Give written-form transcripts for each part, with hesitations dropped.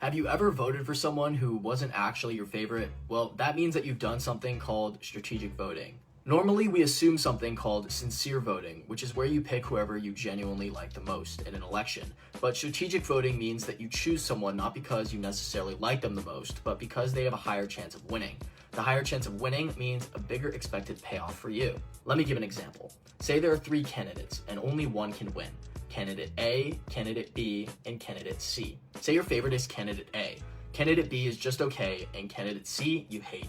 Have you ever voted for someone who wasn't actually your favorite? Well, that means that you've done something called strategic voting. Normally, we assume something called sincere voting, which is where you pick whoever you genuinely like the most in an election. But strategic voting means that you choose someone not because you necessarily like them the most, but because they have a higher chance of winning. The higher chance of winning means a bigger expected payoff for you. Let me give an example. Say there are three candidates and only one can win. Candidate A, Candidate B, and Candidate C. Say your favorite is Candidate A. Candidate B is just okay, and Candidate C you hate.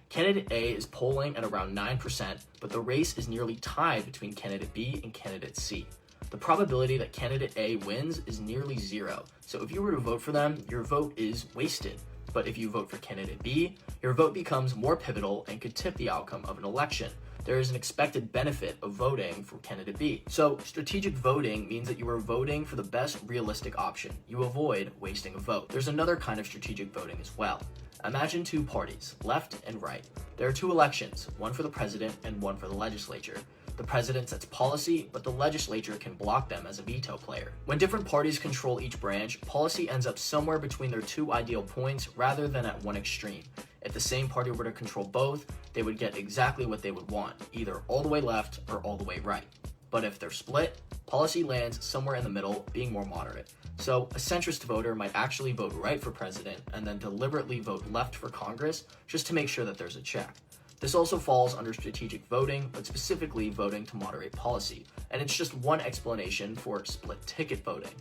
Candidate A is polling at around 9%, but the race is nearly tied between Candidate B and Candidate C. The probability that Candidate A wins is nearly zero, so if you were to vote for them, your vote is wasted. But if you vote for Candidate B, your vote becomes more pivotal and could tip the outcome of an election. There is an expected benefit of voting for Candidate B. So strategic voting means that you are voting for the best realistic option. You avoid wasting a vote. There's another kind of strategic voting as well. Imagine two parties, left and right. There are two elections, one for the president and one for the legislature. The president sets policy, but the legislature can block them as a veto player. When different parties control each branch, policy ends up somewhere between their two ideal points rather than at one extreme. If the same party were to control both, they would get exactly what they would want, either all the way left or all the way right. But if they're split, policy lands somewhere in the middle, being more moderate. So a centrist voter might actually vote right for president and then deliberately vote left for Congress just to make sure that there's a check. This also falls under strategic voting, but specifically voting to moderate policy, and it's just one explanation for split ticket voting.